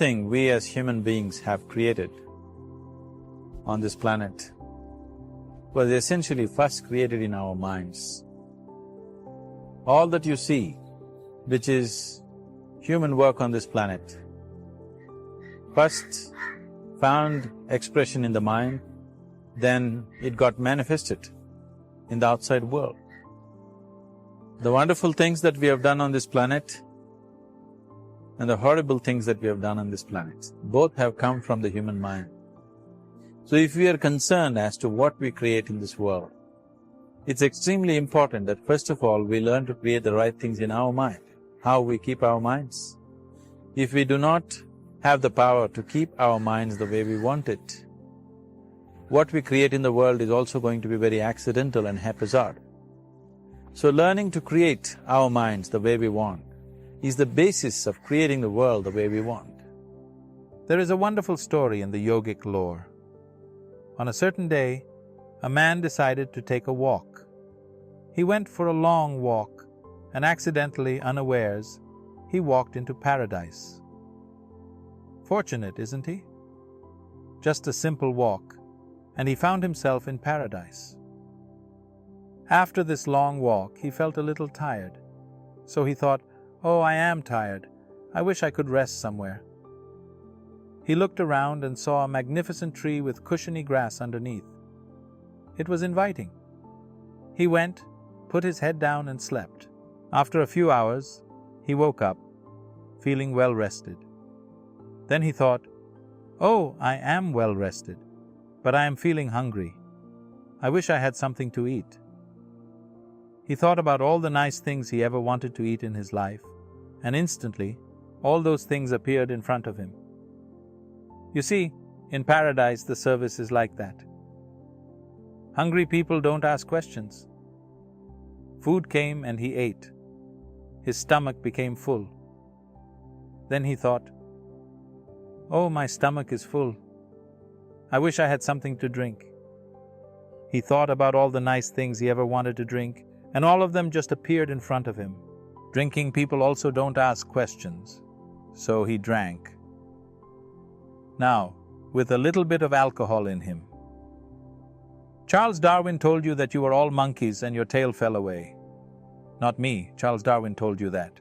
Everything we as human beings have created on this planet was essentially first created in our minds. All that you see, which is human work on this planet, first found expression in the mind, then it got manifested in the outside world. The wonderful things that we have done on this planet and the horrible things that we have done on this planet, both have come from the human mind. So if we are concerned as to what we create in this world, it's extremely important that first of all we learn to create the right things in our mind, how we keep our minds. If we do not have the power to keep our minds the way we want it, what we create in the world is also going to be very accidental and haphazard. So learning to create our minds the way we want is the basis of creating the world the way we want. There is a wonderful story in the yogic lore. On a certain day, a man decided to take a walk. He went for a long walk, and accidentally, unawares, he walked into paradise. Fortunate, isn't he? Just a simple walk, and he found himself in paradise. After this long walk, he felt a little tired, so he thought, "Oh, I am tired. I wish I could rest somewhere." He looked around and saw a magnificent tree with cushiony grass underneath. It was inviting. He went, put his head down and slept. After a few hours, he woke up, feeling well rested. Then he thought, "Oh, I am well rested, but I am feeling hungry. I wish I had something to eat." He thought about all the nice things he ever wanted to eat in his life, and instantly, all those things appeared in front of him. You see, in paradise the service is like that. Hungry people don't ask questions. Food came and he ate. His stomach became full. Then he thought, "Oh, my stomach is full. I wish I had something to drink." He thought about all the nice things he ever wanted to drink, and all of them just appeared in front of him. Drinking people also don't ask questions, so he drank. Now, with a little bit of alcohol in him. Charles Darwin told you that you were all monkeys and your tail fell away. Not me, Charles Darwin told you that.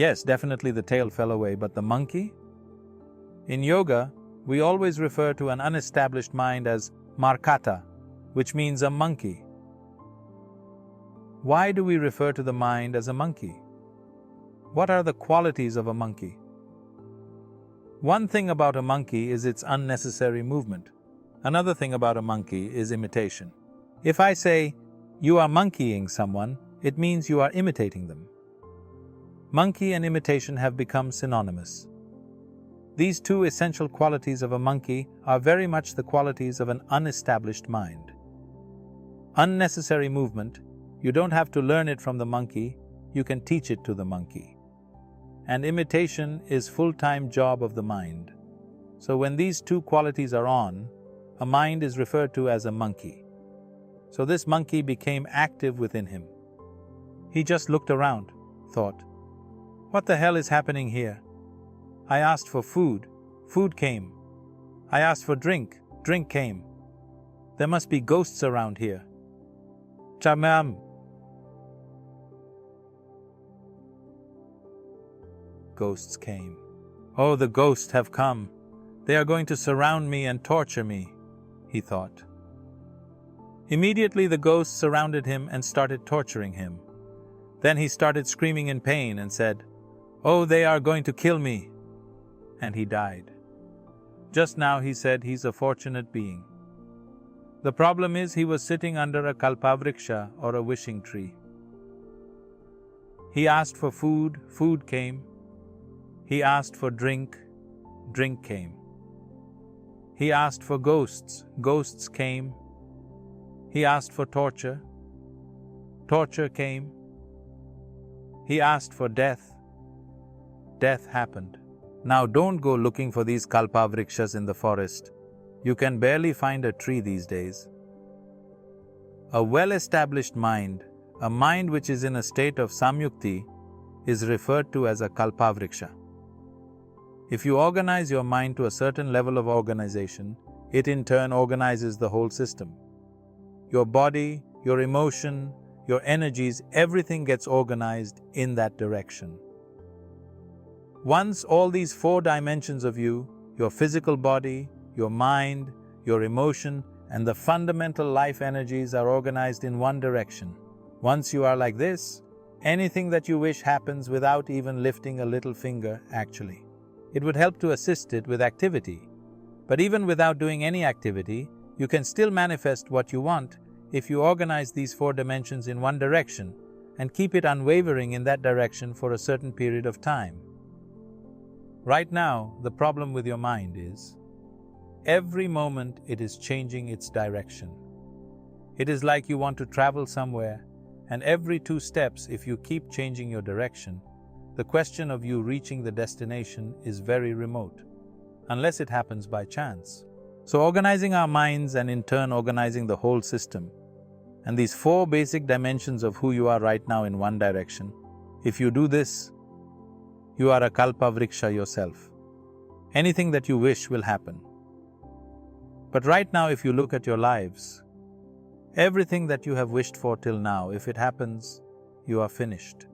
Yes, definitely the tail fell away, but the monkey? In yoga, we always refer to an unestablished mind as markata, which means a monkey. Why do we refer to the mind as a monkey? What are the qualities of a monkey? One thing about a monkey is its unnecessary movement. Another thing about a monkey is imitation. If I say, "You are monkeying someone," it means you are imitating them. Monkey and imitation have become synonymous. These two essential qualities of a monkey are very much the qualities of an unestablished mind. Unnecessary movement, you don't have to learn it from the monkey, you can teach it to the monkey. And imitation is full-time job of the mind. So when these two qualities are on, a mind is referred to as a monkey. So this monkey became active within him. He just looked around, thought, "What the hell is happening here? I asked for food, food came. I asked for drink, drink came. There must be ghosts around here. Chamam." Ghosts came. "Oh, the ghosts have come. They are going to surround me and torture me," he thought. Immediately the ghosts surrounded him and started torturing him. Then he started screaming in pain and said, "Oh, they are going to kill me." And he died. Just now he said he's a fortunate being. The problem is he was sitting under a kalpavriksha or a wishing tree. He asked for food, food came. He asked for drink, drink came. He asked for ghosts, ghosts came. He asked for torture, torture came. He asked for death, death happened. Now don't go looking for these kalpavrikshas in the forest. You can barely find a tree these days. A well-established mind, a mind which is in a state of samyukti, is referred to as a kalpavriksha. If you organize your mind to a certain level of organization, it in turn organizes the whole system. Your body, your emotion, your energies, everything gets organized in that direction. Once all these 4 dimensions of you, your physical body, your mind, your emotion, and the fundamental life energies are organized in one direction. Once you are like this, anything that you wish happens without even lifting a little finger, actually. It would help to assist it with activity. But even without doing any activity, you can still manifest what you want if you organize these 4 dimensions in one direction and keep it unwavering in that direction for a certain period of time. Right now, the problem with your mind is, every moment it is changing its direction. It is like you want to travel somewhere, and every 2 steps, if you keep changing your direction, the question of you reaching the destination is very remote, unless it happens by chance. So organizing our minds and in turn organizing the whole system, and these 4 basic dimensions of who you are right now in one direction, if you do this, you are a kalpavriksha yourself. Anything that you wish will happen. But right now, if you look at your lives, everything that you have wished for till now, if it happens, you are finished.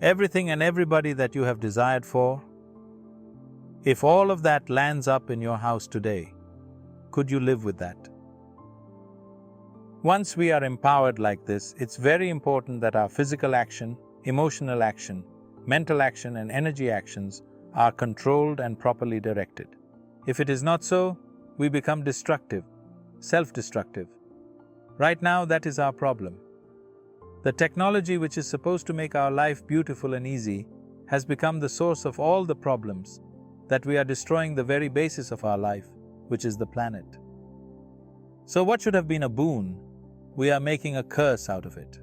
Everything and everybody that you have desired for, if all of that lands up in your house today, could you live with that? Once we are empowered like this, it's very important that our physical action, emotional action, mental action, and energy actions are controlled and properly directed. If it is not so, we become destructive, self-destructive. Right now, that is our problem. The technology which is supposed to make our life beautiful and easy has become the source of all the problems, that we are destroying the very basis of our life, which is the planet. So what should have been a boon, we are making a curse out of it.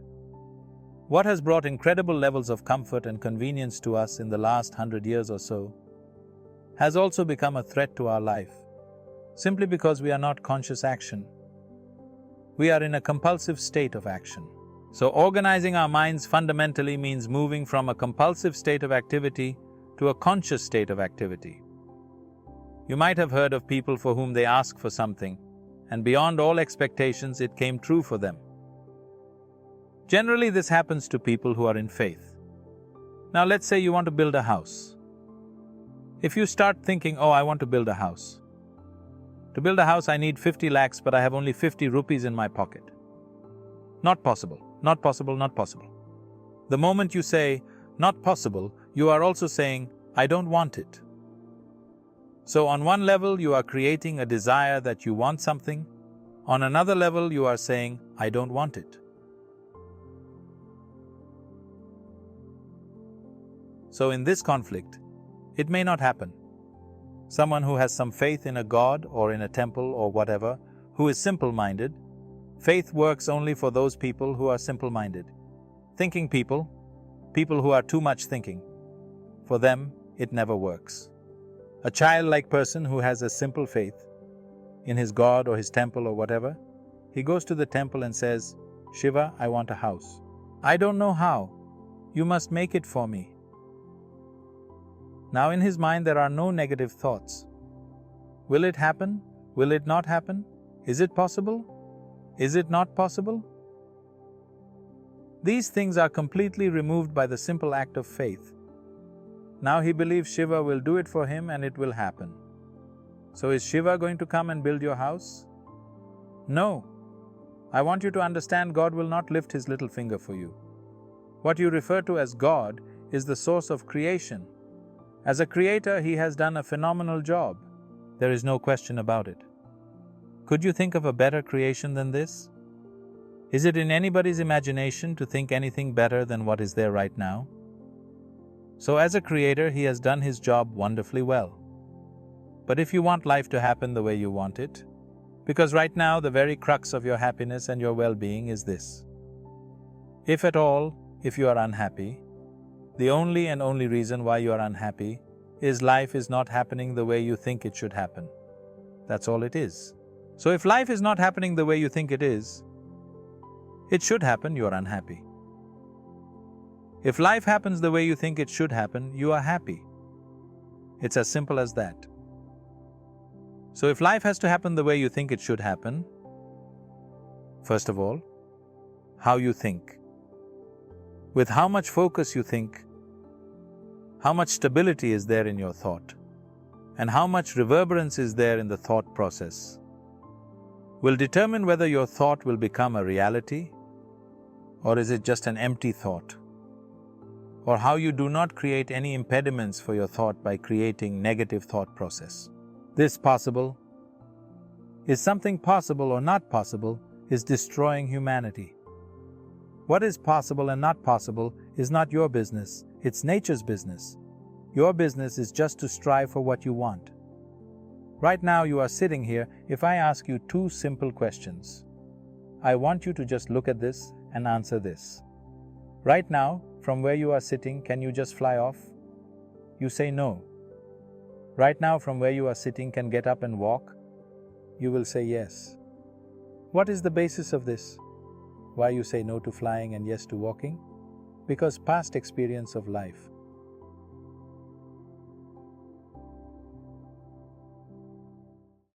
What has brought incredible levels of comfort and convenience to us in the last 100 years or so has also become a threat to our life, simply because we are not conscious action. We are in a compulsive state of action. So organizing our minds fundamentally means moving from a compulsive state of activity to a conscious state of activity. You might have heard of people for whom they ask for something, and beyond all expectations it came true for them. Generally, this happens to people who are in faith. Now let's say you want to build a house. If you start thinking, oh, I want to build a house. To build a house I need 50 lakhs, but I have only 50 rupees in my pocket. Not possible, not possible, not possible. The moment you say, not possible, you are also saying, I don't want it. So on one level you are creating a desire that you want something. On another level you are saying, I don't want it. So in this conflict, it may not happen. Someone who has some faith in a god or in a temple or whatever, who is simple-minded, faith works only for those people who are simple-minded. Thinking people, people who are too much thinking, for them it never works. A childlike person who has a simple faith in his god or his temple or whatever, he goes to the temple and says, Shiva, I want a house. I don't know how. You must make it for me. Now in his mind there are no negative thoughts. Will it happen? Will it not happen? Is it possible? Is it not possible? These things are completely removed by the simple act of faith. Now he believes Shiva will do it for him and it will happen. So is Shiva going to come and build your house? No. I want you to understand God will not lift his little finger for you. What you refer to as God is the source of creation. As a creator, he has done a phenomenal job. There is no question about it. Could you think of a better creation than this? Is it in anybody's imagination to think anything better than what is there right now? So as a creator, he has done his job wonderfully well. But if you want life to happen the way you want it, because right now the very crux of your happiness and your well-being is this. If at all, if you are unhappy, the only and only reason why you are unhappy is life is not happening the way you think it should happen. That's all it is. So if life is not happening the way you think it is, it should happen, you are unhappy. If life happens the way you think it should happen, you are happy. It's as simple as that. So if life has to happen the way you think it should happen, first of all, how you think. With how much focus you think, how much stability is there in your thought, and how much reverberance is there in the thought process, will determine whether your thought will become a reality, or is it just an empty thought, or how you do not create any impediments for your thought by creating negative thought process. This possible, is something possible or not possible, is destroying humanity. What is possible and not possible is not your business, it's nature's business. Your business is just to strive for what you want. Right now you are sitting here. If I ask you two simple questions, I want you to just look at this and answer this. Right now, from where you are sitting, can you just fly off? You say no. Right now, from where you are sitting, can get up and walk? You will say yes. What is the basis of this? Why you say no to flying and yes to walking? Because past experience of life.